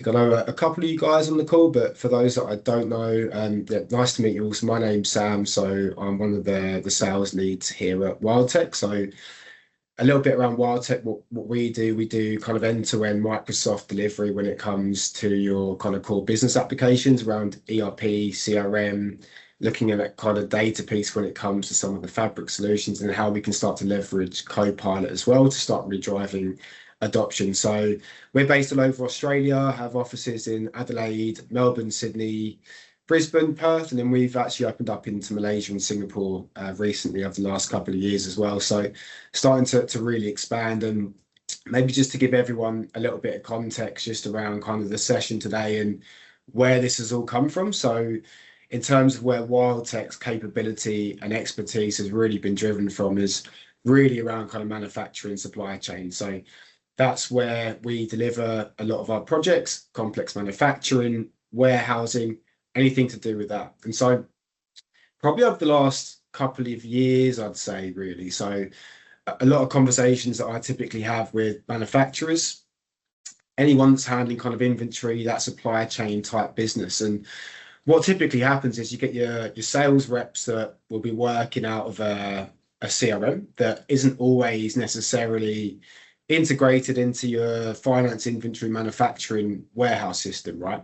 I know a couple of you guys on the call, but for those that I don't know, yeah, nice to meet you all. So my name's Sam. So I'm one of the sales leads here at WildTech. So a little bit around WildTech, what we do kind of end-to-end Microsoft delivery when it comes to your kind of core business applications around ERP, CRM, looking at that kind of data piece when it comes to some of the fabric solutions and how we can start to leverage Copilot as well to start really driving adoption. So we're based all over Australia, have offices in Adelaide, Melbourne, Sydney, Brisbane, Perth, and then we've actually opened up into Malaysia and Singapore recently over the last couple of years as well. So starting to really expand, and maybe just to give everyone a little bit of context just around kind of the session today and where this has all come from. So in terms of where WildTech's capability and expertise has really been driven from is really around kind of manufacturing supply chain. So that's where we deliver a lot of our projects, complex manufacturing, warehousing, anything to do with that. And so probably over the last couple of years, I'd say really. So a lot of conversations that I typically have with manufacturers, anyone that's handling kind of inventory, that supply chain type business. And what typically happens is you get your sales reps that will be working out of a CRM that isn't always necessarily integrated into your finance, inventory, manufacturing warehouse system, right?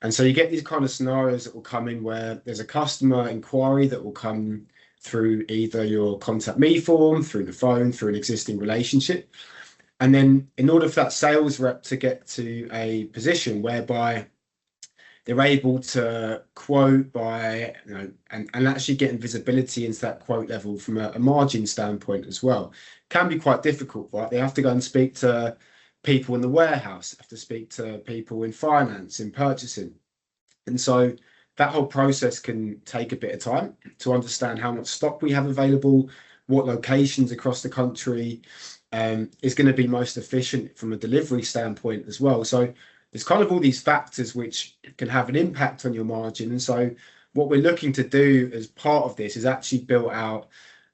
And so you get these kind of scenarios that will come in where there's a customer inquiry that will come through either your contact me form, through the phone, through an existing relationship. And then in order for that sales rep to get to a position whereby they're able to quote by, and actually getting visibility into that quote level from a margin standpoint as well, can be quite difficult, right? They have to go and speak to people in the warehouse, have to speak to people in finance, in purchasing. And so that whole process can take a bit of time to understand how much stock we have available, what locations across the country is going to be most efficient from a delivery standpoint as well. So there's kind of all these factors which can have an impact on your margin. And so what we're looking to do as part of this is actually build out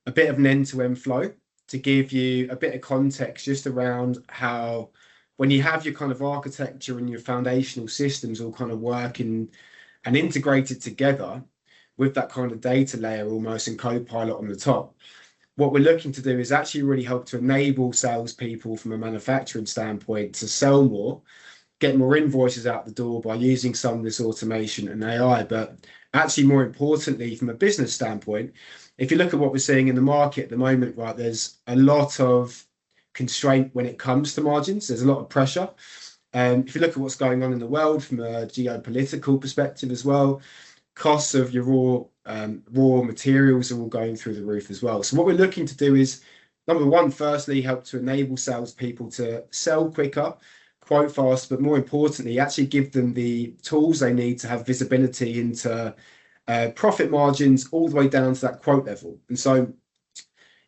a bit of an end-to-end flow to give you a bit of context just around how when you have your kind of architecture and your foundational systems all kind of working and integrated together with that kind of data layer almost in Copilot on the top, what we're looking to do is actually really help to enable salespeople from a manufacturing standpoint to sell more, get more invoices out the door by using some of this automation and AI. But actually, more importantly, from a business standpoint, if you look at what we're seeing in the market at the moment, right, there's a lot of constraint when it comes to margins. There's a lot of pressure. If you look at what's going on in the world from a geopolitical perspective as well, costs of your raw materials are all going through the roof as well. So what we're looking to do is, number one, firstly, help to enable salespeople to sell quicker, quote fast, but more importantly, actually give them the tools they need to have visibility into profit margins all the way down to that quote level. And so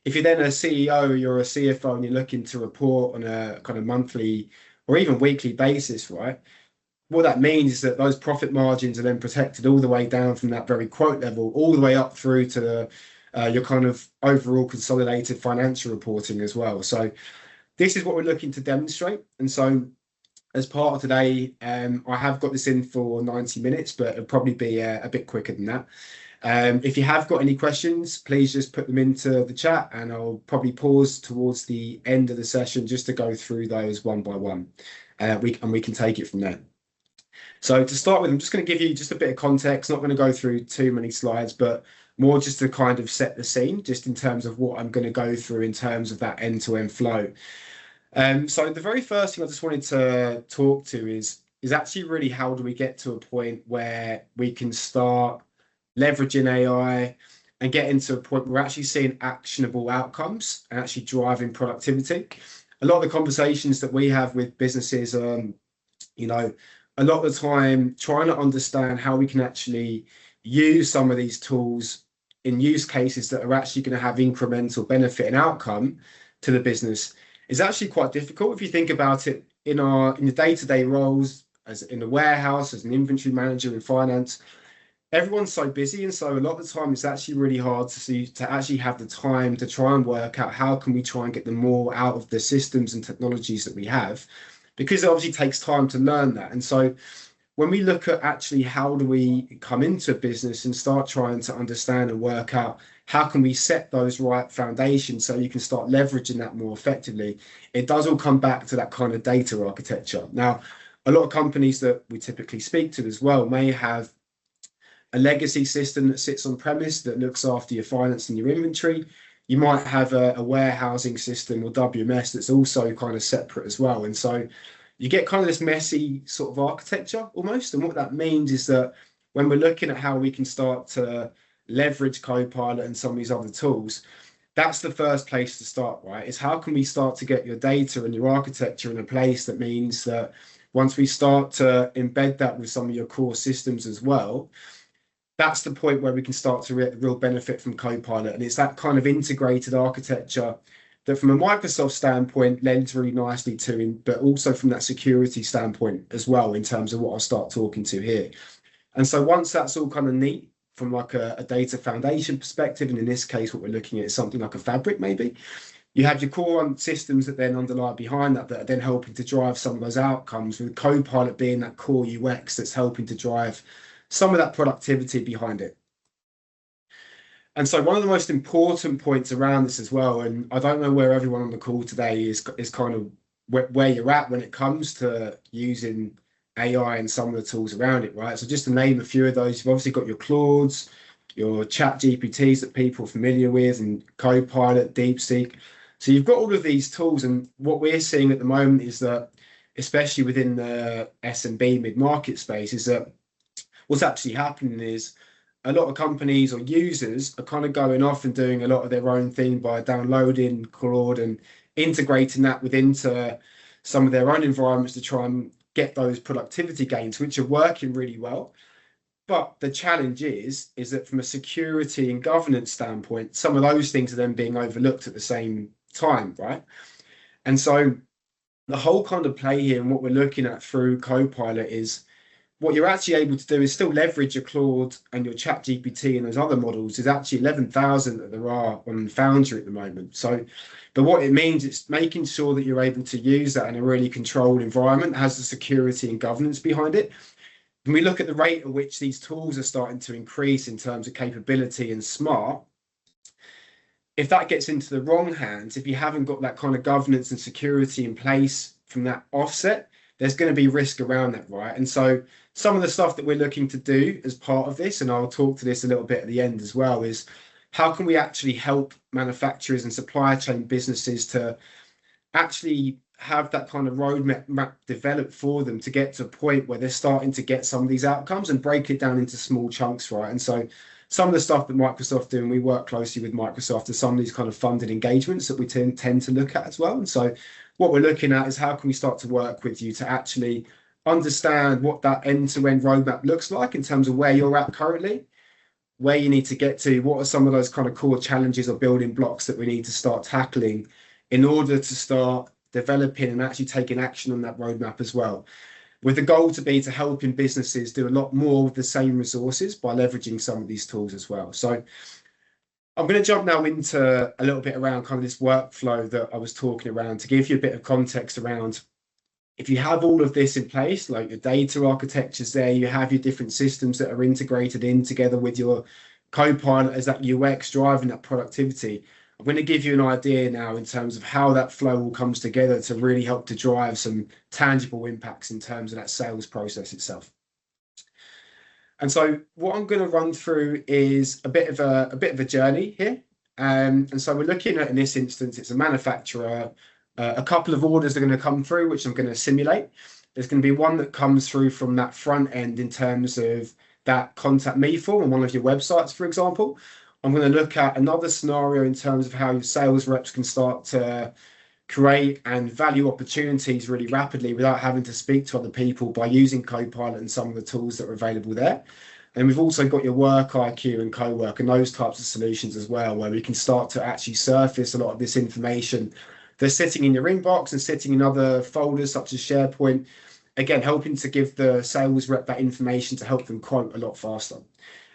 if you're then a CEO or you're a CFO and you're looking to report on a kind of monthly or even weekly basis, right? What that means is that those profit margins are then protected all the way down from that very quote level, all the way up through to your kind of overall consolidated financial reporting as well. So this is what we're looking to demonstrate. And so as part of today, I have got this in for 90 minutes, but it'll probably be a bit quicker than that. If you have got any questions, please just put them into the chat and I'll probably pause towards the end of the session just to go through those one by one. We can take it from there. So to start with, I'm just going to give you just a bit of context, not going to go through too many slides, but more just to kind of set the scene, just in terms of what I'm going to go through in terms of that end-to-end flow. So the very first thing I just wanted to talk to is actually really how do we get to a point where we can start leveraging AI and get into a point where we're actually seeing actionable outcomes and actually driving productivity. A lot of the conversations that we have with businesses, a lot of the time trying to understand how we can actually use some of these tools in use cases that are actually going to have incremental benefit and outcome to the business is actually quite difficult. If you think about it in the day-to-day roles, as in the warehouse, as an inventory manager in finance, everyone's so busy, and so a lot of the time it's actually really hard to actually have the time to try and work out how can we try and get the more out of the systems and technologies that we have, because it obviously takes time to learn that. And so when we look at actually how do we come into a business and start trying to understand and work out how can we set those right foundations so you can start leveraging that more effectively, it does all come back to that kind of data architecture. Now, a lot of companies that we typically speak to as well may have a legacy system that sits on premise that looks after your finance and your inventory. You might have a warehousing system or WMS that's also kind of separate as well. And so you get kind of this messy sort of architecture almost. And what that means is that when we're looking at how we can start to leverage Copilot and some of these other tools, that's the first place to start, right? Is how can we start to get your data and your architecture in a place that means that once we start to embed that with some of your core systems as well, that's the point where we can start to real benefit from Copilot. And it's that kind of integrated architecture that from a Microsoft standpoint lends really nicely to, but also from that security standpoint as well, in terms of what I'll start talking to here. And so once that's all kind of neat from like a data foundation perspective, and in this case, what we're looking at is something like a fabric, maybe, you have your core systems that then underlie behind that are then helping to drive some of those outcomes, with Copilot being that core UX that's helping to drive some of that productivity behind it. And so one of the most important points around this as well, and I don't know where everyone on the call today is kind of where you're at when it comes to using AI and some of the tools around it, right? So just to name a few of those, you've obviously got your Claudes, your Chat GPTs that people are familiar with, and Copilot, DeepSeek. So you've got all of these tools, and what we're seeing at the moment is that, especially within the SMB mid-market space, is that what's actually happening is a lot of companies or users are kind of going off and doing a lot of their own thing by downloading Claude and integrating that within some of their own environments to try and get those productivity gains, which are working really well. But the challenge is that from a security and governance standpoint, some of those things are then being overlooked at the same time, right? And so the whole kind of play here and what we're looking at through Copilot is what you're actually able to do is still leverage your Claude and your Chat GPT and those other models. Is actually 11,000 that there are on Foundry at the moment. So, but what it means is making sure that you're able to use that in a really controlled environment, has the security and governance behind it. When we look at the rate at which these tools are starting to increase in terms of capability and smart, if that gets into the wrong hands, if you haven't got that kind of governance and security in place from that offset, there's going to be risk around that, right? And so some of the stuff that we're looking to do as part of this, and I'll talk to this a little bit at the end as well, is how can we actually help manufacturers and supply chain businesses to actually have that kind of roadmap developed for them to get to a point where they're starting to get some of these outcomes and break it down into small chunks, right? And so some of the stuff that Microsoft do, and we work closely with Microsoft, are some of these kind of funded engagements that we tend to look at as well. And so what we're looking at is how can we start to work with you to actually understand what that end-to-end roadmap looks like in terms of where you're at currently, where you need to get to, what are some of those kind of core challenges or building blocks that we need to start tackling in order to start developing and actually taking action on that roadmap as well, with the goal to be to helping businesses do a lot more with the same resources by leveraging some of these tools as well. So I'm going to jump now into a little bit around kind of this workflow that I was talking around to give you a bit of context around, if you have all of this in place, like your data architectures there, you have your different systems that are integrated in together with your Copilot as that UX driving that productivity. I'm going to give you an idea now in terms of how that flow all comes together to really help to drive some tangible impacts in terms of that sales process itself. And so what I'm going to run through is a bit of a journey here. And so we're looking at, in this instance, it's a manufacturer. A couple of orders are going to come through, which I'm going to simulate. There's going to be one that comes through from that front end in terms of that contact me form on one of your websites, for example. I'm going to look at another scenario in terms of how your sales reps can start to create and value opportunities really rapidly without having to speak to other people by using Copilot and some of the tools that are available there. And we've also got your work IQ and co-work and those types of solutions as well, where we can start to actually surface a lot of this information that's sitting in your inbox and sitting in other folders such as SharePoint, again, helping to give the sales rep that information to help them quote a lot faster.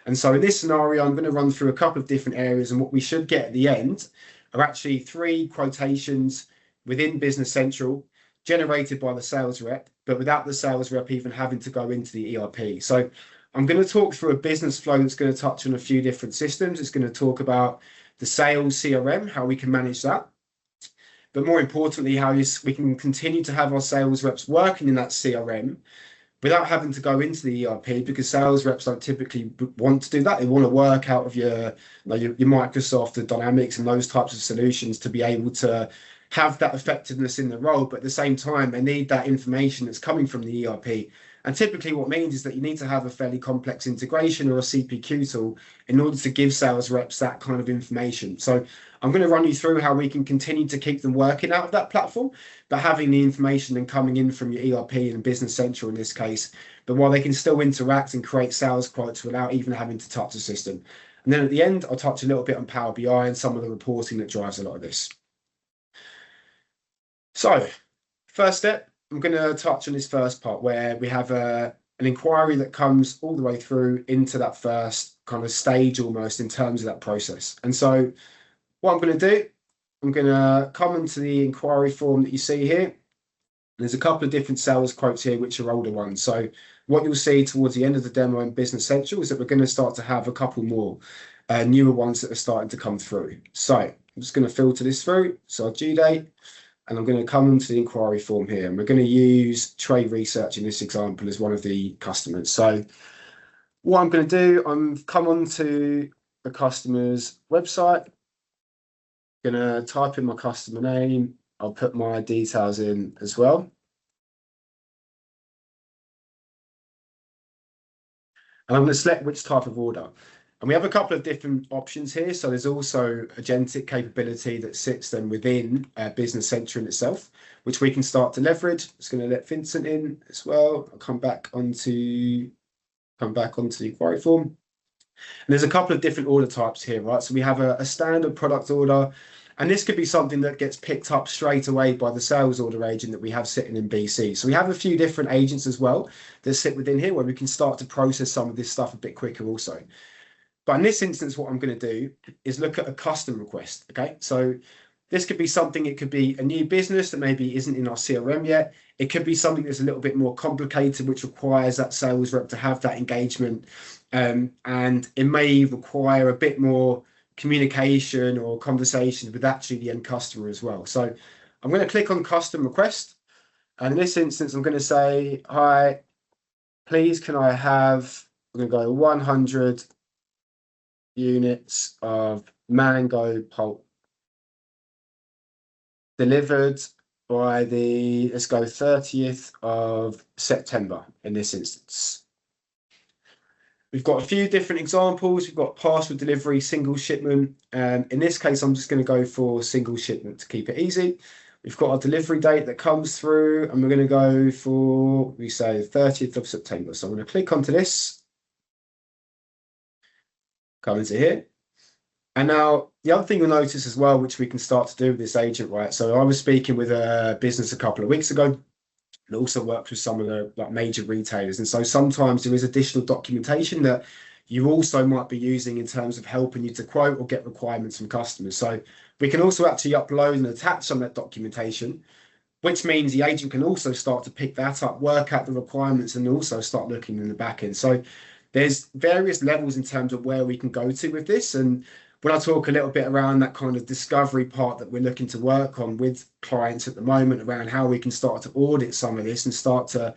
And so in this scenario, I'm going to run through a couple of different areas, and what we should get at the end are actually 3 quotations within Business Central, generated by the sales rep, but without the sales rep even having to go into the ERP. So I'm going to talk through a business flow that's going to touch on a few different systems. It's going to talk about the sales CRM, how we can manage that. But more importantly, how we can continue to have our sales reps working in that CRM without having to go into the ERP, because sales reps don't typically want to do that. They want to work out of your Microsoft, the Dynamics, and those types of solutions to be able to have that effectiveness in the role. But at the same time, they need that information that's coming from the ERP. And typically what it means is that you need to have a fairly complex integration or a CPQ tool in order to give sales reps that kind of information. So I'm going to run you through how we can continue to keep them working out of that platform, but having the information and coming in from your ERP and Business Central in this case, but while they can still interact and create sales quotes without even having to touch the system. And then at the end, I'll touch a little bit on Power BI and some of the reporting that drives a lot of this. So first step, I'm going to touch on this first part where we have an inquiry that comes all the way through into that first kind of stage almost in terms of that process. And so what I'm going to do, I'm going to come into the inquiry form that you see here. There's a couple of different sales quotes here, which are older ones. So what you'll see towards the end of the demo in Business Central is that we're going to start to have a couple more newer ones that are starting to come through. So I'm just going to filter this through. So our due date, and I'm going to come into the inquiry form here. And we're going to use Trade Research in this example as one of the customers. So what I'm going to do, I'm come onto the customer's website. Going to type in my customer name. I'll put my details in as well. And I'm going to select which type of order. And we have a couple of different options here. So there's also agentic capability that sits then within Business Central itself, which we can start to leverage. It's going to let Vincent in as well. I'll come back onto the inquiry form. And there's a couple of different order types here, right? So we have a standard product order, and this could be something that gets picked up straight away by the sales order agent that we have sitting in BC. So we have a few different agents as well that sit within here where we can start to process some of this stuff a bit quicker also. But in this instance, what I'm going to do is look at a custom request, okay? So this could be something, it could be a new business that maybe isn't in our CRM yet. It could be something that's a little bit more complicated, which requires that sales rep to have that engagement. And it may require a bit more communication or conversation with actually the end customer as well. So I'm going to click on custom request. And in this instance, I'm going to say, hi, please, can I have, I'm going to go 100 units of mango pulp delivered by the, let's go 30th of September in this instance. We've got a few different examples. We've got parcel delivery, single shipment. In this case, I'm just going to go for single shipment to keep it easy. We've got our delivery date that comes through, and we're going to go for, we say 30th of September. So I'm going to click onto this. Come into here. And now the other thing you'll notice as well, which we can start to do with this agent, right? So I was speaking with a business a couple of weeks ago that also works with some of the major retailers. And so sometimes there is additional documentation that you also might be using in terms of helping you to quote or get requirements from customers. So we can also actually upload and attach some of that documentation, which means the agent can also start to pick that up, work out the requirements, and also start looking in the back end. So there's various levels in terms of where we can go to with this. And when I talk a little bit around that kind of discovery part that we're looking to work on with clients at the moment around how we can start to audit some of this and start to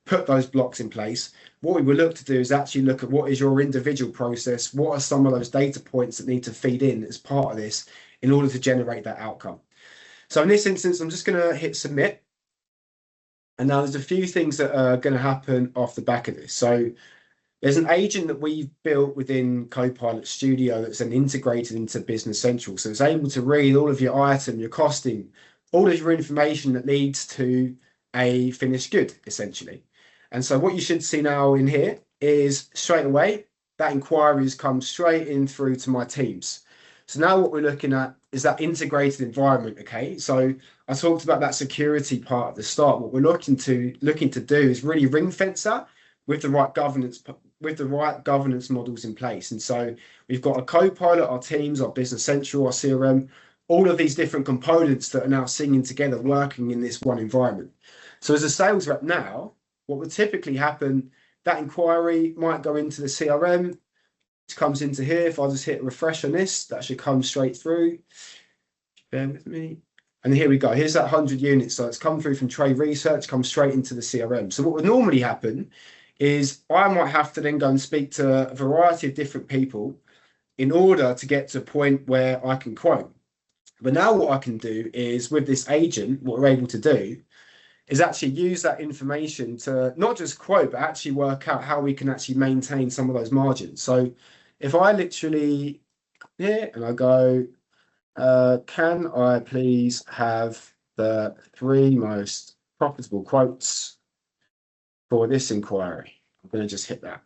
put those blocks in place, what we will look to do is actually look at what is your individual process, what are some of those data points that need to feed in as part of this in order to generate that outcome. So in this instance, I'm just going to hit submit. And now there's a few things that are going to happen off the back of this. So there's an agent that we've built within Copilot Studio that's then integrated into Business Central. So it's able to read all of your item, your costing, all of your information that leads to a finished good, essentially. And so what you should see now in here is straight away, that inquiry has come straight in through to my teams. So now what we're looking at is that integrated environment, okay? So I talked about that security part at the start. What we're looking to do is really ring fence that with the right governance models in place. And so we've got a Copilot, our teams, our Business Central, our CRM, all of these different components that are now singing together, working in this one environment. So as a sales rep now, what would typically happen, that inquiry might go into the CRM, it comes into here. If I just hit refresh on this, that should come straight through. Bear with me. And here we go. Here's that 100 units. So it's come through from trade research, comes straight into the CRM. So what would normally happen is I might have to then go and speak to a variety of different people in order to get to a point where I can quote. But now what I can do is with this agent, what we're able to do is actually use that information to not just quote, but actually work out how we can actually maintain some of those margins. So if I literally here and I go, can I please have the 3 most profitable quotes for this inquiry? I'm going to just hit that.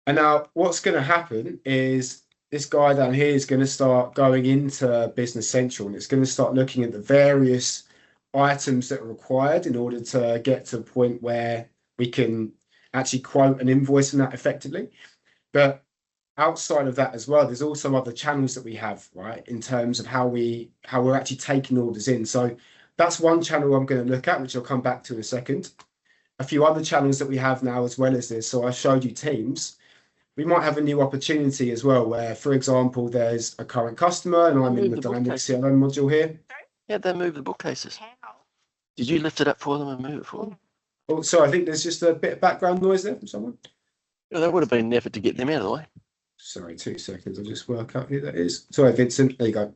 And now what's going to happen is this guy down here is going to start going into Business Central, and it's going to start looking at the various items that are required in order to get to a point where we can actually quote an invoice on that effectively. But outside of that as well, there's also other channels that we have, right, in terms of how we're actually taking orders in. So that's one channel I'm going to look at, which I'll come back to in a second. A few other channels that we have now as well as this. So I showed you Teams. We might have a new opportunity as well, where, for example, there's a current customer and I'm in the Dynamic CRM module here. Yeah, they move the bookcases. Did you lift it up for them and move it for them? Oh, sorry, I think there's just a bit of background noise there from someone. Yeah, that would have been an effort to get them out of the way. Sorry, 2 seconds. I'll just work out who that is. Sorry, Vincent. There you go.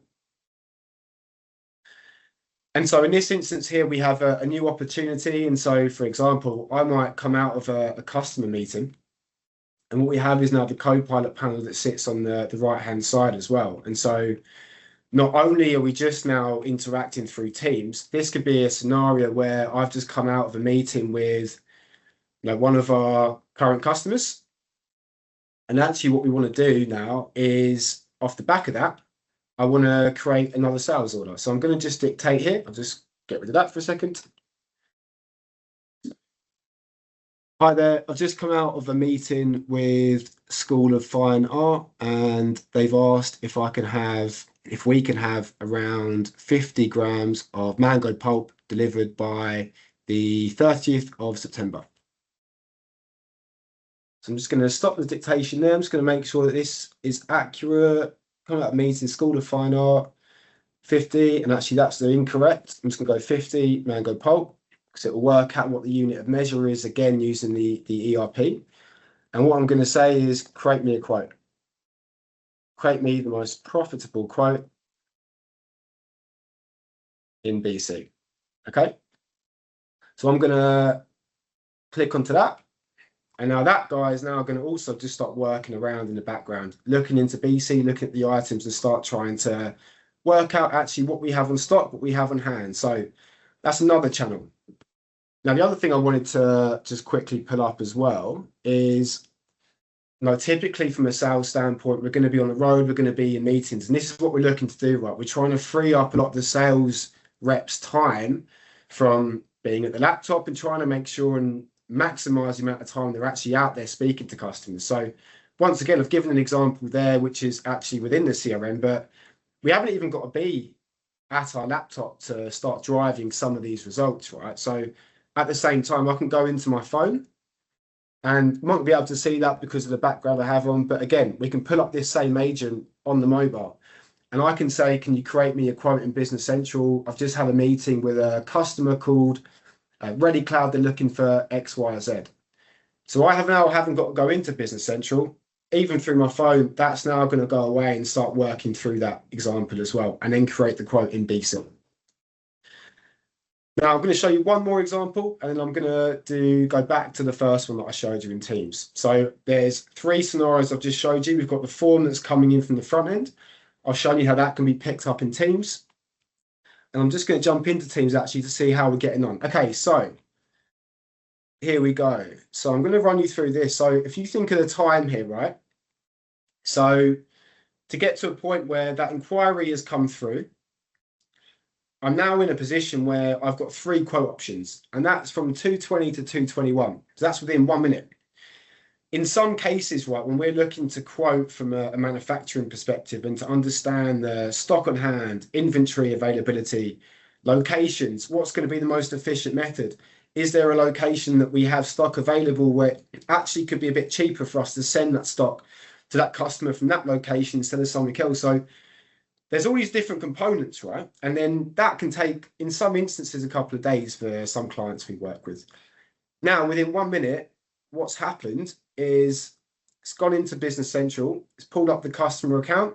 And so in this instance here, we have a new opportunity. And so, for example, I might come out of a customer meeting. And what we have is now the Copilot panel that sits on the right-hand side as well. And so not only are we just now interacting through Teams, this could be a scenario where I've just come out of a meeting with one of our current customers. And actually what we want to do now is, off the back of that, I want to create another sales order. So I'm going to just dictate here. I'll just get rid of that for a second. Hi there. I've just come out of a meeting with School of Fine Art, and they've asked if we can have around 50 grams of mango pulp delivered by the 30th of September. So I'm just going to stop the dictation there. I'm just going to make sure that this is accurate. Come out of meeting, School of Fine Art, 50, and actually that's the incorrect. I'm just going to go 50 mango pulp, because it will work out what the unit of measure is, again, using the ERP. And what I'm going to say is, create me a quote. Create me the most profitable quote in BC. Okay? So I'm going to click onto that. And now that guy is now going to also just start working around in the background, looking into BC, looking at the items and start trying to work out actually what we have on stock, what we have on hand. So that's another channel. Now, the other thing I wanted to just quickly pull up as well is, typically from a sales standpoint, we're going to be on the road, we're going to be in meetings, and this is what we're looking to do, right? We're trying to free up a lot of the sales reps' time from being at the laptop and trying to make sure and maximize the amount of time they're actually out there speaking to customers. So once again, I've given an example there, which is actually within the CRM, but we haven't even got to be at our laptop to start driving some of these results, right? So at the same time, I can go into my phone and might be able to see that because of the background I have on. But again, we can pull up this same agent on the mobile and I can say, can you create me a quote in Business Central? I've just had a meeting with a customer called Ready Cloud. They're looking for X, Y, or Z. So I haven't got to go into Business Central. Even through my phone, that's now going to go away and start working through that example as well, and then create the quote in BC. Now I'm going to show you one more example, and then I'm going to go back to the first one that I showed you in Teams. So there's 3 scenarios I've just showed you. We've got the form that's coming in from the front end. I'll show you how that can be picked up in Teams. And I'm just going to jump into Teams actually to see how we're getting on. Okay, so here we go. So I'm going to run you through this. So if you think of the time here, right? So to get to a point where that inquiry has come through, I'm now in a position where I've got 3 quote options, and that's from 220 to 221. So that's within 1 minute. in some cases, right, when we're looking to quote from a manufacturing perspective and to understand the stock on hand, inventory availability, locations, what's going to be the most efficient method? Is there a location that we have stock available where it actually could be a bit cheaper for us to send that stock to that customer from that location instead of something else? So there's all these different components, right? And then that can take, in some instances, a couple of days for some clients we work with. Now, within 1 minute, what's happened is it's gone into Business Central, it's pulled up the customer account,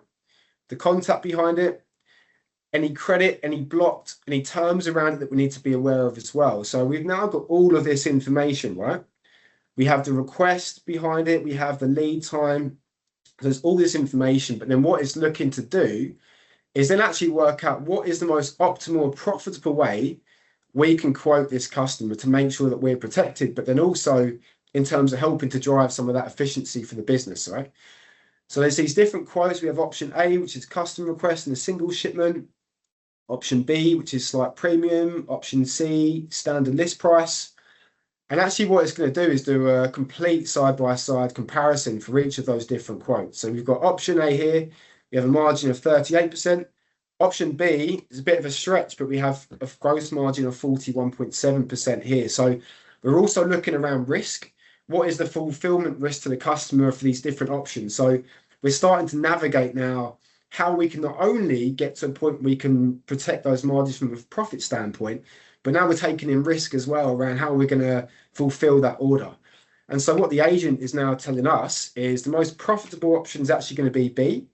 the contact behind it, any credit, any blocked, any terms around it that we need to be aware of as well. So we've now got all of this information, right? We have the request behind it, we have the lead time, there's all this information, but then what it's looking to do is then actually work out what is the most optimal, profitable way we can quote this customer to make sure that we're protected, but then also in terms of helping to drive some of that efficiency for the business, right? So there's these different quotes. We have option A, which is custom request and a single shipment. Option B, which is slight premium. Option C, standard list price. And actually what it's going to do is do a complete side-by-side comparison for each of those different quotes. So we've got option A here. We have a margin of 38%. Option B is a bit of a stretch, but we have a gross margin of 41.7% here. So we're also looking around risk. What is the fulfillment risk to the customer for these different options? So we're starting to navigate now how we can not only get to a point we can protect those margins from a profit standpoint, but now we're taking in risk as well around how we're going to fulfill that order. And so what the agent is now telling us is the most profitable option is actually going to be B.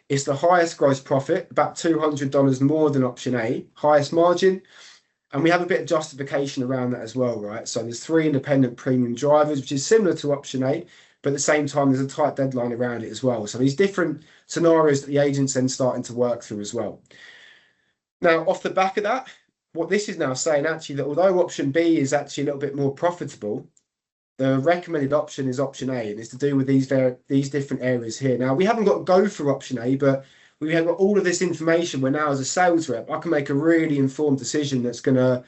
It's the highest gross profit, about $200 more than option A, highest margin. And we have a bit of justification around that as well, right? So there's 3 independent premium drivers, which is similar to option A, but at the same time, there's a tight deadline around it as well. So these different scenarios that the agent's then starting to work through as well. Now, off the back of that, what this is now saying actually that although option B is actually a little bit more profitable, the recommended option is option A, and it's to do with these different areas here. Now, we haven't got to go for option A, but we have got all of this information where now as a sales rep, I can make a really informed decision that's going to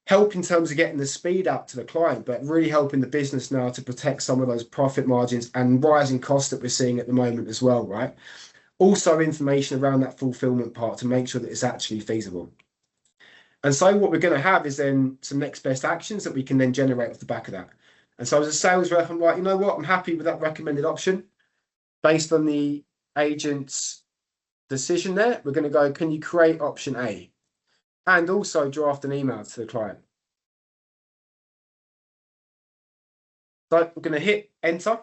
help in terms of getting the speed up to the client, but really helping the business now to protect some of those profit margins and rising costs that we're seeing at the moment as well, right? Also information around that fulfillment part to make sure that it's actually feasible. And so what we're going to have is then some next best actions that we can then generate off the back of that. And so as a sales rep, I'm like, you know what? I'm happy with that recommended option. Based on the agent's decision there, we're going to go, can you create option A? And also draft an email to the client. So I'm going to hit enter.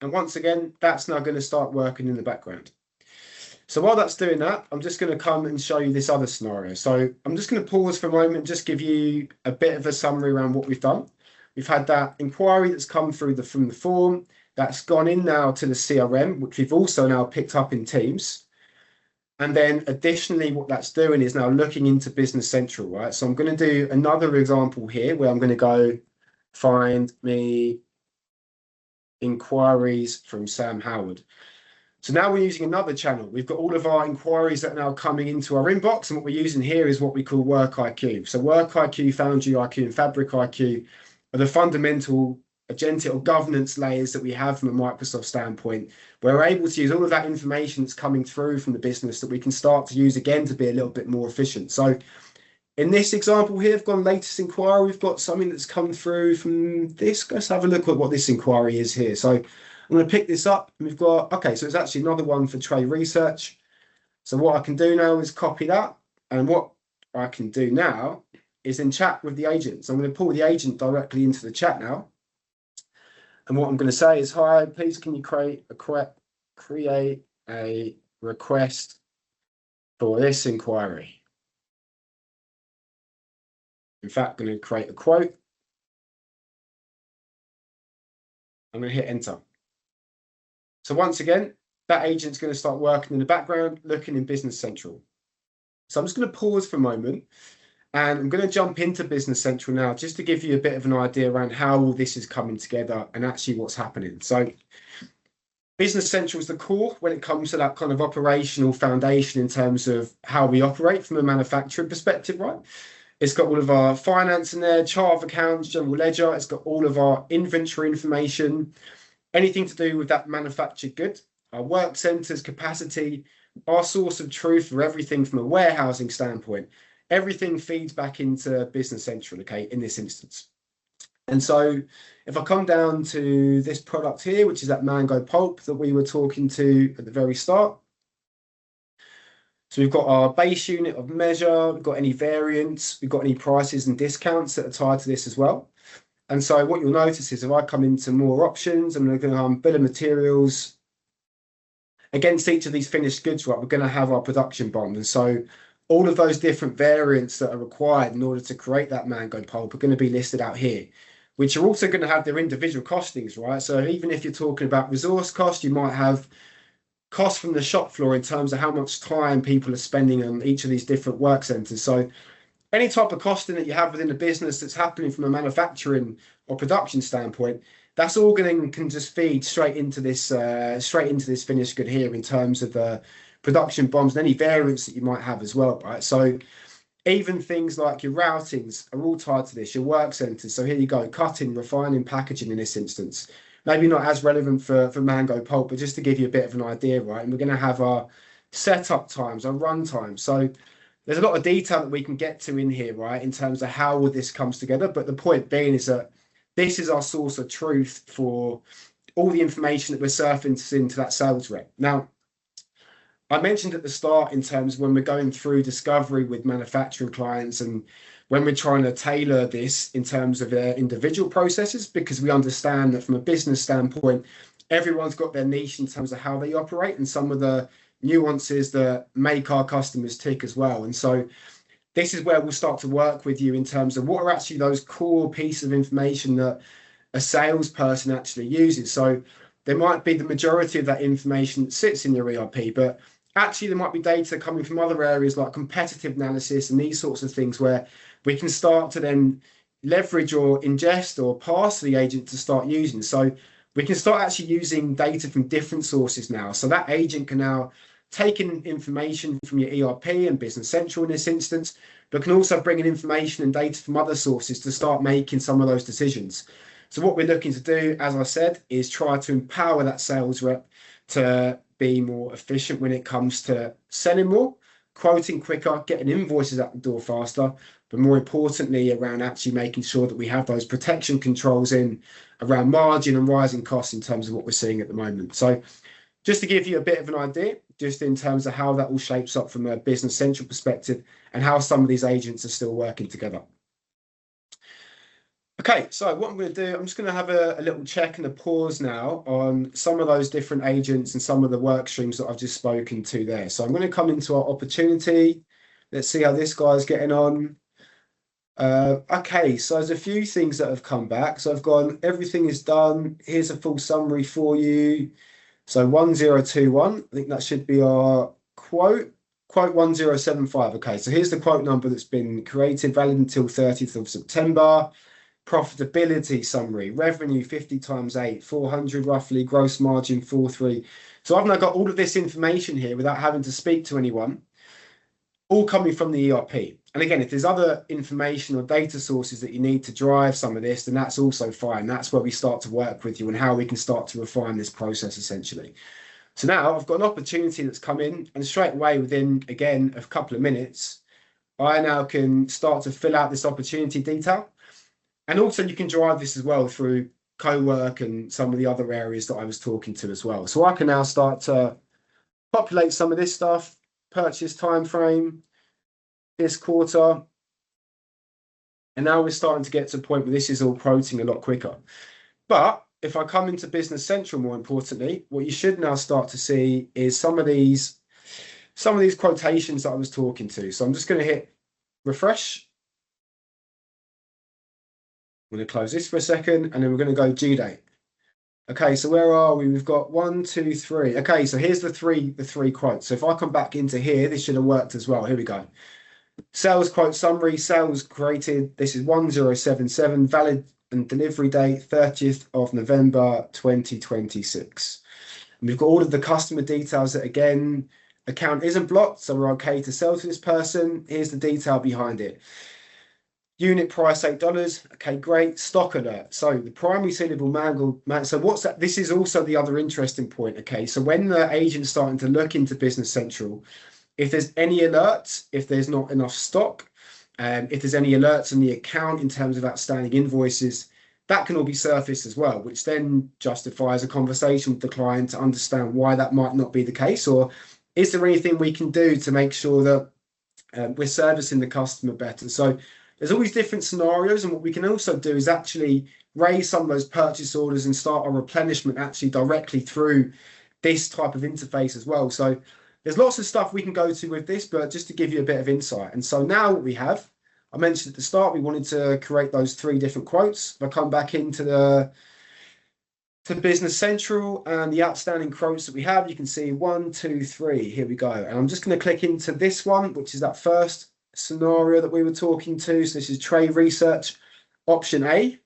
And once again, that's now going to start working in the background. So while that's doing that, I'm just going to come and show you this other scenario. So I'm just going to pause for a moment, just give you a bit of a summary around what we've done. We've had that inquiry that's come through from the form, that's gone in now to the CRM, which we've also now picked up in Teams. And then additionally, what that's doing is now looking into Business Central, right? So I'm going to do another example here where I'm going to go find me inquiries from Sam Howard. So now we're using another channel. We've got all of our inquiries that are now coming into our inbox. And what we're using here is what we call Work IQ. So Work IQ, Foundry IQ, and Fabric IQ are the fundamental agentic or governance layers that we have from a Microsoft standpoint, where we're able to use all of that information that's coming through from the business that we can start to use again to be a little bit more efficient. So in this example here, I've got latest inquiry. We've got something that's come through from this. Let's have a look at what this inquiry is here. So I'm going to pick this up. And we've got, okay, so it's actually another one for trade research. So what I can do now is copy that. And what I can do now is in chat with the agent. So I'm going to pull the agent directly into the chat now. And what I'm going to say is, hi, please can you create a request for this inquiry? In fact, I'm going to create a quote. I'm going to hit enter. So once again, that agent's going to start working in the background, looking in Business Central. So I'm just going to pause for a moment. And I'm going to jump into Business Central now just to give you a bit of an idea around how all this is coming together and actually what's happening. So Business Central is the core when it comes to that kind of operational foundation in terms of how we operate from a manufacturing perspective, right? It's got all of our finance in there, chart of accounts, general ledger. It's got all of our inventory information. anything to do with that manufactured good, our work centers, capacity, our source of truth for everything from a warehousing standpoint. Everything feeds back into Business Central, okay, in this instance. And so if I come down to this product here, which is that mango pulp that we were talking to at the very start. So we've got our base unit of measure, we've got any variants, we've got any prices and discounts that are tied to this as well. And so what you'll notice is if I come into more options, I'm looking at bill of materials. Against each of these finished goods, right, we're going to have our production bond. And so all of those different variants that are required in order to create that mango pulp are going to be listed out here, which are also going to have their individual costings, right? So even if you're talking about resource cost, you might have costs from the shop floor in terms of how much time people are spending on each of these different work centers. So any type of costing that you have within a business that's happening from a manufacturing or production standpoint, that's all can just feed straight into this finished good here in terms of production bombs and any variants that you might have as well, right? So even things like your routings are all tied to this, your work centers. So here you go, cutting, refining, packaging in this instance. Maybe not as relevant for mango pulp, but just to give you a bit of an idea, right? And we're going to have our setup times, our run times. So there's a lot of detail that we can get to in here, right, in terms of how all this comes together. But the point being is that this is our source of truth for all the information that we're surfacing into that sales rep. Now, I mentioned at the start in terms of when we're going through discovery with manufacturing clients and when we're trying to tailor this in terms of their individual processes, because we understand that from a business standpoint, everyone's got their niche in terms of how they operate and some of the nuances that make our customers tick as well. And so this is where we'll start to work with you in terms of what are actually those core pieces of information that a salesperson actually uses. So there might be the majority of that information that sits in your ERP, but actually there might be data coming from other areas like competitive analysis and these sorts of things where we can start to then leverage or ingest or pass to the agent to start using. So we can start actually using data from different sources now. So that agent can now take in information from your ERP and Business Central in this instance, but can also bring in information and data from other sources to start making some of those decisions. So what we're looking to do, as I said, is try to empower that sales rep to be more efficient when it comes to selling more, quoting quicker, getting invoices out the door faster, but more importantly, around actually making sure that we have those protection controls in around margin and rising costs in terms of what we're seeing at the moment. So just to give you a bit of an idea, just in terms of how that all shapes up from a Business Central perspective and how some of these agents are still working together. Okay, so what I'm going to do, I'm just going to have a little check and a pause now on some of those different agents and some of the work streams that I've just spoken to there. So I'm going to come into our opportunity. Let's see how this guy's getting on. Okay, so there's a few things that have come back. So I've gone, everything is done. Here's a full summary for you. So 1021, I think that should be our quote 1075. Okay, so here's the quote number that's been created, valid until 30th of September. Profitability summary, revenue 50 times 8, 400 roughly, gross margin 43. So I've now got all of this information here without having to speak to anyone, all coming from the ERP. And again, if there's other information or data sources that you need to drive some of this, then that's also fine. That's where we start to work with you and how we can start to refine this process essentially. So now I've got an opportunity that's come in and straight away within, again, a couple of minutes, I now can start to fill out this opportunity detail. And also you can drive this as well through co-work and some of the other areas that I was talking to as well. So I can now start to populate some of this stuff, purchase time frame, this quarter. And now we're starting to get to a point where this is all quoting a lot quicker. But if I come into Business Central, more importantly, what you should now start to see is some of these quotations that I was talking to. So I'm just going to hit refresh. I'm going to close this for a second, and then we're going to go due date. Okay, so where are we? We've got 1, 2, 3. Okay, so here's the three quotes. So if I come back into here, this should have worked as well. Here we go. Sales quote summary, sales created. This is 1077, valid and delivery date 30th of November 2026. And we've got all of the customer details that, again, account isn't blocked, so we're okay to sell to this person. Here's the detail behind it. Unit price $8. Okay, great. Stock alert. So the primary sellable man. So what's that? This is also the other interesting point. Okay, so when the agent's starting to look into Business Central, if there's any alerts, if there's not enough stock, if there's any alerts on the account in terms of outstanding invoices, that can all be surfaced as well, which then justifies a conversation with the client to understand why that might not be the case, or is there anything we can do to make sure that we're servicing the customer better. So there's always different scenarios, and what we can also do is actually raise some of those purchase orders and start our replenishment actually directly through this type of interface as well. So there's lots of stuff we can go to with this, but just to give you a bit of insight. And so now what we have, I mentioned at the start, we wanted to create those 3 different quotes. If I come back into to Business Central and the outstanding quotes that we have, you can see 1, 2, 3. Here we go. And I'm just going to click into this one, which is that first scenario that we were talking to. So this is trade research, option A,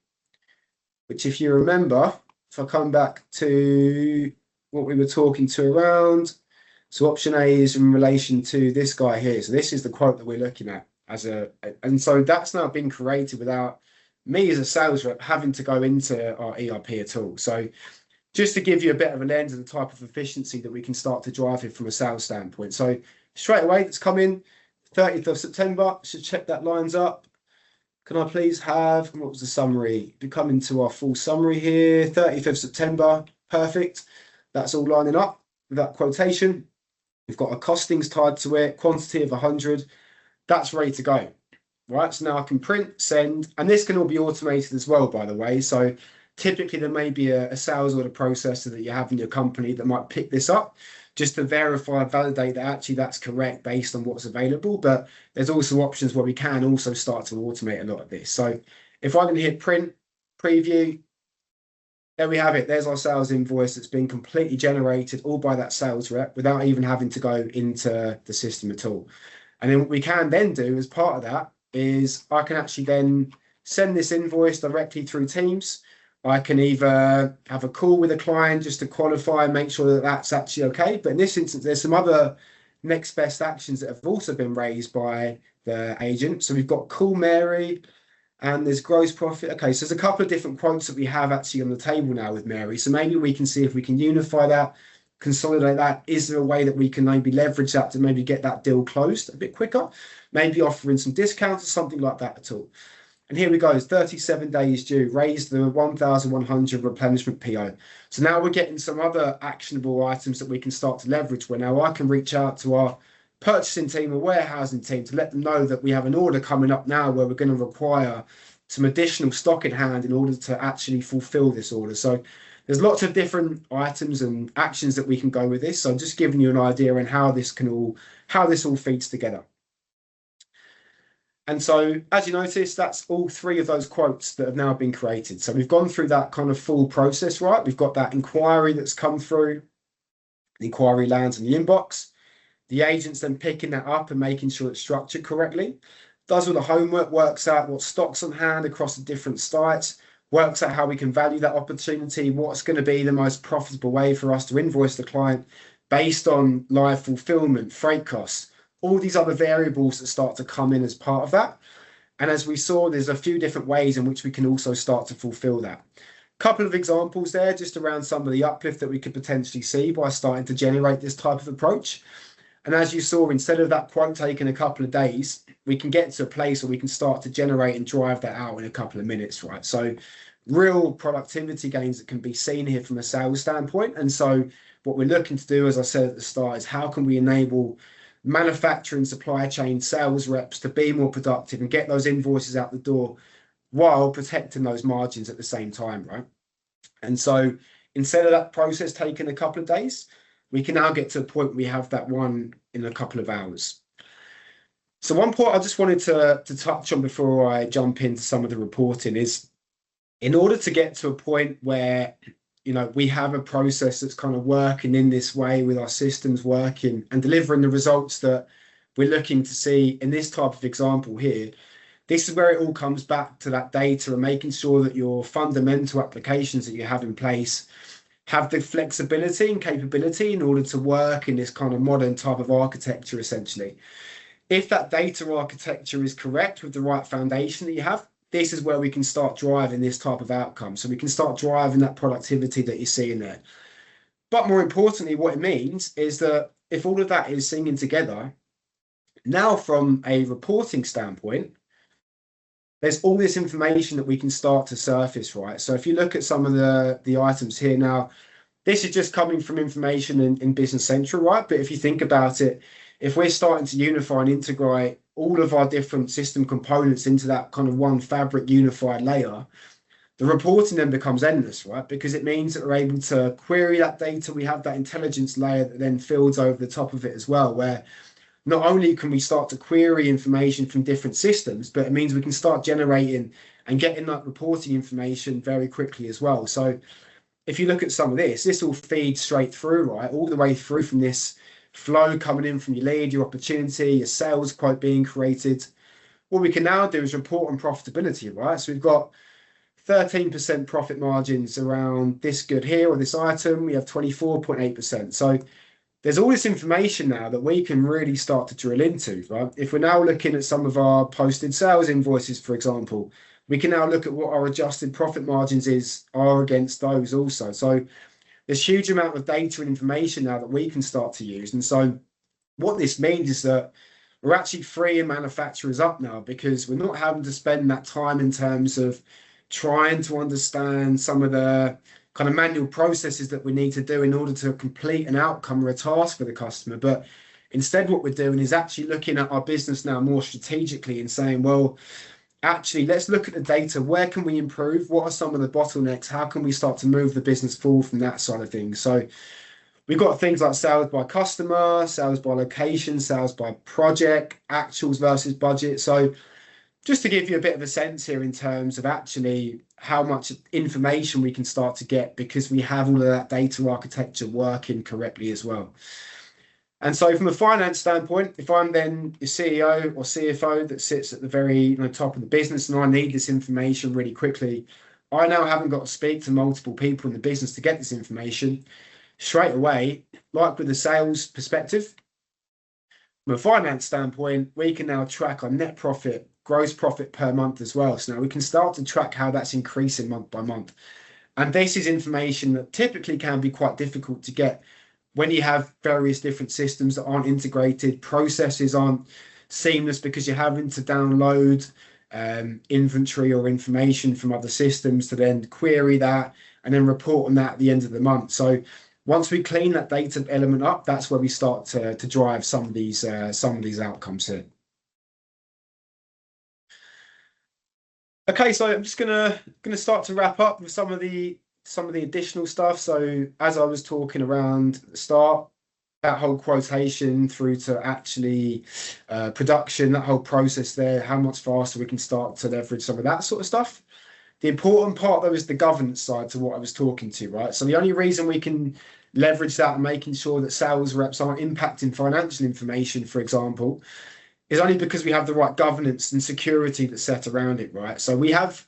which if you remember, if I come back to what we were talking to around, so option A is in relation to this guy here. So this is the quote that we're looking at and so that's now been created without me as a sales rep having to go into our ERP at all. So just to give you a bit of a lens of the type of efficiency that we can start to drive here from a sales standpoint. So straight away, let's come in 30th of September. Should check that lines up. Can I please have, what was the summary? We come into our full summary here, 30th of September. Perfect. That's all lining up with that quotation. We've got our costings tied to it, quantity of 100. That's ready to go. Right, so now I can print, send, and this can all be automated as well, by the way. So typically there may be a sales order processor that you have in your company that might pick this up just to verify, validate that actually that's correct based on what's available. But there's also options where we can also start to automate a lot of this. So if I can hit print, preview, there we have it. There's our sales invoice that's been completely generated all by that sales rep without even having to go into the system at all. And then what we can then do as part of that is I can actually then send this invoice directly through Teams. I can either have a call with a client just to qualify and make sure that that's actually okay. But in this instance, there's some other next best actions that have also been raised by the agent. So we've got call Mary and there's gross profit. Okay, so there's a couple of different quotes that we have actually on the table now with Mary. So maybe we can see if we can unify that, consolidate that. Is there a way that we can maybe leverage that to maybe get that deal closed a bit quicker? Maybe offering some discounts or something like that at all. And here we go, it's 37 days due, raise the 1,100 replenishment PO. So now we're getting some other actionable items that we can start to leverage where now I can reach out to our purchasing team or warehousing team to let them know that we have an order coming up now where we're going to require some additional stock in hand in order to actually fulfill this order. So there's lots of different items and actions that we can go with this. So I'm just giving you an idea on how this all feeds together. And so, as you notice, that's all 3 of those quotes that have now been created. So we've gone through that kind of full process, right? We've got that inquiry that's come through. The inquiry lands in the inbox. The agent's then picking that up and making sure it's structured correctly. Does all the homework, works out what stock's on hand across the different sites, works out how we can value that opportunity, what's going to be the most profitable way for us to invoice the client based on live fulfillment, freight costs, all these other variables that start to come in as part of that. And as we saw, there's a few different ways in which we can also start to fulfill that. Couple of examples there just around some of the uplift that we could potentially see by starting to generate this type of approach. And as you saw, instead of that quote taking a couple of days, we can get to a place where we can start to generate and drive that out in a couple of minutes, right? So real productivity gains that can be seen here from a sales standpoint. And so what we're looking to do, as I said at the start, is how can we enable manufacturing, supply chain, sales reps to be more productive and get those invoices out the door while protecting those margins at the same time, right? And so instead of that process taking a couple of days, we can now get to a point where we have that one in a couple of hours. So one point I just wanted to touch on before I jump into some of the reporting is in order to get to a point where we have a process that's kind of working in this way with our systems working and delivering the results that we're looking to see in this type of example here. This is where it all comes back to that data and making sure that your fundamental applications that you have in place have the flexibility and capability in order to work in this kind of modern type of architecture, essentially. if that data architecture is correct with the right foundation that you have, this is where we can start driving this type of outcome. So we can start driving that productivity that you're seeing there. But more importantly, what it means is that if all of that is singing together, now from a reporting standpoint, there's all this information that we can start to surface, right? So if you look at some of the items here now, this is just coming from information in Business Central, right? But if you think about it, if we're starting to unify and integrate all of our different system components into that kind of one fabric unified layer, the reporting then becomes endless, right? Because it means that we're able to query that data. We have that intelligence layer that then builds over the top of it as well, where not only can we start to query information from different systems, but it means we can start generating and getting that reporting information very quickly as well. So if you look at some of this all feeds straight through, right? All the way through from this flow coming in from your lead, your opportunity, your sales quote being created. What we can now do is report on profitability, right? So we've got 13% profit margins around this good here or this item. We have 24.8%. So there's all this information now that we can really start to drill into, right? If we're now looking at some of our posted sales invoices, for example, we can now look at what our adjusted profit margins are against those also. So there's huge amount of data and information now that we can start to use. And so what this means is that we're actually freeing manufacturers up now, because we're not having to spend that time in terms of trying to understand some of the kind of manual processes that we need to do in order to complete an outcome or a task for the customer. But instead, what we're doing is actually looking at our business now more strategically and saying, well, actually, let's look at the data. Where can we improve? What are some of the bottlenecks? How can we start to move the business forward from that side of things? So we've got things like sales by customer, sales by location, sales by project, actuals versus budget. So just to give you a bit of a sense here in terms of actually how much information we can start to get, because we have all of that data architecture working correctly as well. And so from a finance standpoint, if I'm then your CEO or CFO that sits at the very top of the business and I need this information really quickly, I now haven't got to speak to multiple people in the business to get this information. Straight away, like with the sales perspective, from a finance standpoint, we can now track our net profit, gross profit per month as well. So now we can start to track how that's increasing month by month. And this is information that typically can be quite difficult to get when you have various different systems that aren't integrated, processes aren't seamless because you're having to download inventory or information from other systems to then query that and then report on that at the end of the month. So once we clean that data element up, that's where we start to drive some of these outcomes here. Okay, so I'm just gonna start to wrap up with some of the additional stuff. So as I was talking around at the start, that whole quotation through to actually production, that whole process there, how much faster we can start to leverage some of that sort of stuff. The important part though is the governance side to what I was talking to, right? So the only reason we can leverage that and making sure that sales reps aren't impacting financial information, for example, is only because we have the right governance and security that's set around it, right? So we have,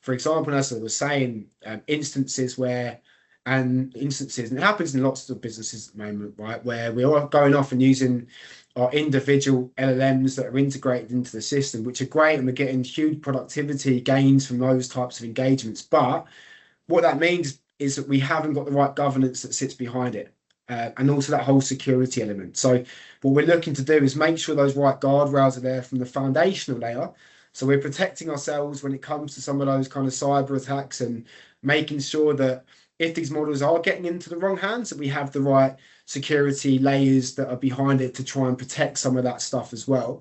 for example, as I was saying, instances, and it happens in lots of businesses at the moment, right, where we are going off and using our individual LLMs that are integrated into the system, which are great, and we're getting huge productivity gains from those types of engagements. But what that means is that we haven't got the right governance that sits behind it. And also that whole security element. So what we're looking to do is make sure those right guardrails are there from the foundational layer. So we're protecting ourselves when it comes to some of those kind of cyber attacks, and making sure that if these models are getting into the wrong hands, that we have the right security layers that are behind it to try and protect some of that stuff as well.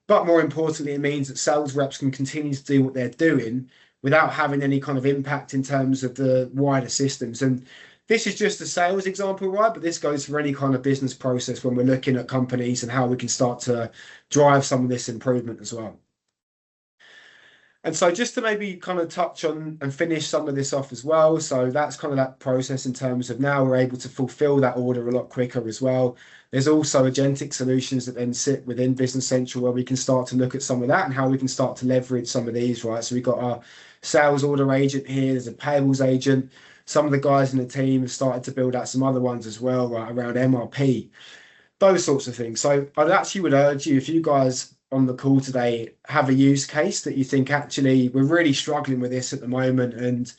But more importantly, it means that sales reps can continue to do what they're doing without having any kind of impact in terms of the wider systems. And this is just a sales example, right? But this goes for any kind of business process when we're looking at companies and how we can start to drive some of this improvement as well. And so just to maybe kind of touch on and finish some of this off as well. So that's kind of that process in terms of now we're able to fulfill that order a lot quicker as well. There's also agentic solutions that then sit within Business Central where we can start to look at some of that and how we can start to leverage some of these, right? So we've got our sales order agent here, there's a payables agent. Some of the guys in the team have started to build out some other ones as well, right, around MRP. those sorts of things. So I'd actually would urge you, if you guys on the call today have a use case that you think actually we're really struggling with this at the moment, and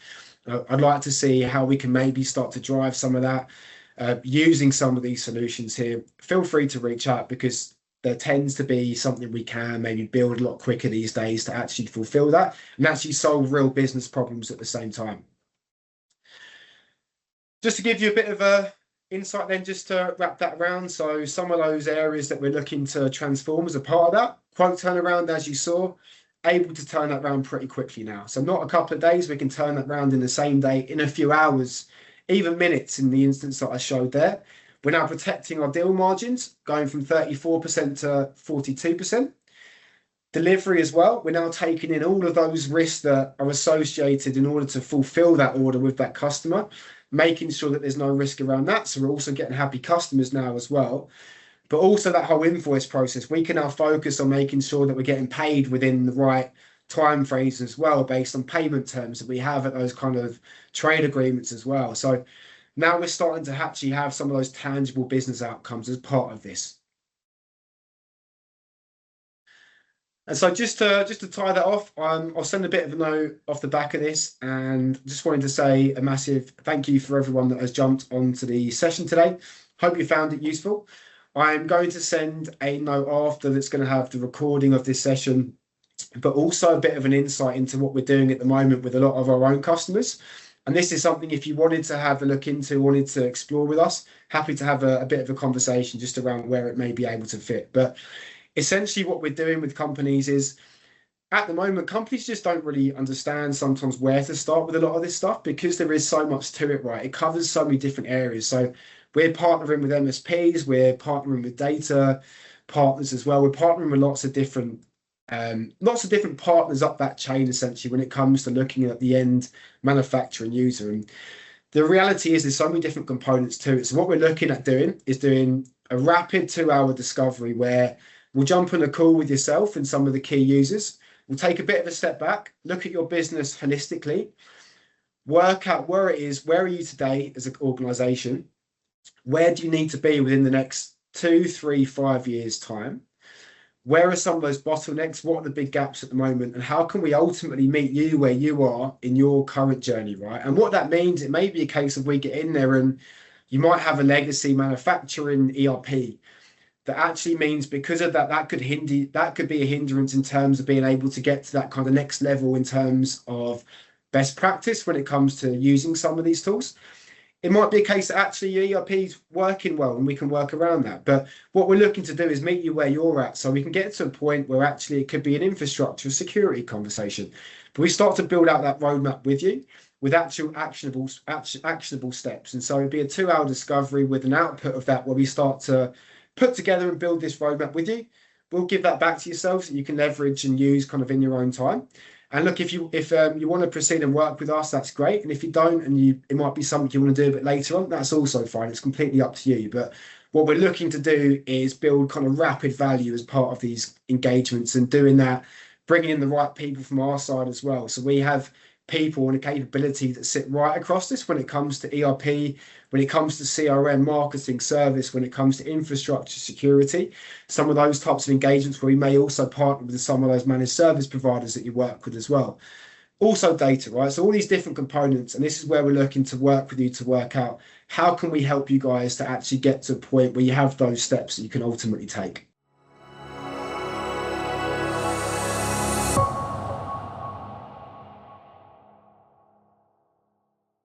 I'd like to see how we can maybe start to drive some of that using some of these solutions here, feel free to reach out, because there tends to be something we can maybe build a lot quicker these days to actually fulfill that and actually solve real business problems at the same time. Just to give you a bit of a insight then, just to wrap that around. So some of those areas that we're looking to transform as a part of that, quote turnaround, as you saw, able to turn that around pretty quickly now. So not a couple of days, we can turn that around in the same day, in a few hours, even minutes in the instance that I showed there. We're now protecting our deal margins, going from 34% to 42%. Delivery as well, we're now taking in all of those risks that are associated in order to fulfill that order with that customer, making sure that there's no risk around that. So we're also getting happy customers now as well. But also that whole invoice process, we can now focus on making sure that we're getting paid within the right time frames as well, based on payment terms that we have at those kind of trade agreements as well. So now we're starting to actually have some of those tangible business outcomes as part of this. And so just to tie that off, I'll send a bit of a note off the back of this, and just wanted to say a massive thank you for everyone that has jumped onto the session today. Hope you found it useful. I'm going to send a note after that's going to have the recording of this session, but also a bit of an insight into what we're doing at the moment with a lot of our own customers. And this is something, if you wanted to have a look into, wanted to explore with us, happy to have a bit of a conversation just around where it may be able to fit. But essentially what we're doing with companies is, at the moment, companies just don't really understand sometimes where to start with a lot of this stuff, because there is so much to it, right? It covers so many different areas. So we're partnering with MSPs, we're partnering with data partners as well. We're partnering with lots of different partners up that chain, essentially, when it comes to looking at the end manufacturer and user. And the reality is there's so many different components to it. So what we're looking at doing is doing a rapid 2-hour discovery where we'll jump on a call with yourself and some of the key users. We'll take a bit of a step back, look at your business holistically, work out where it is, where are you today as an organization, where do you need to be within the next 2, 3, 5 years' time? Where are some of those bottlenecks? What are the big gaps at the moment? And how can we ultimately meet you where you are in your current journey, right? And what that means, it may be a case of we get in there and you might have a legacy manufacturing ERP that actually means, because of that, that could be a hindrance in terms of being able to get to that kind of next level in terms of best practice when it comes to using some of these tools. It might be a case that actually your ERP is working well and we can work around that. But what we're looking to do is meet you where you're at, so we can get to a point where actually it could be an infrastructure security conversation. But we start to build out that roadmap with you with actual actionable steps. And so it'd be a 2-hour discovery with an output of that, where we start to put together and build this roadmap with you. We'll give that back to yourself so you can leverage and use kind of in your own time. And look, if you want to proceed and work with us, that's great. And if you don't, and it might be something you want to do a bit later on, that's also fine. It's completely up to you. But what we're looking to do is build kind of rapid value as part of these engagements, and doing that, bringing in the right people from our side as well. So we have people and a capability that sit right across this when it comes to ERP, when it comes to CRM, marketing, service, when it comes to infrastructure, security, some of those types of engagements where we may also partner with some of those managed service providers that you work with as well. Also data, right? So all these different components, and this is where we're looking to work with you to work out how can we help you guys to actually get to a point where you have those steps that you can ultimately take.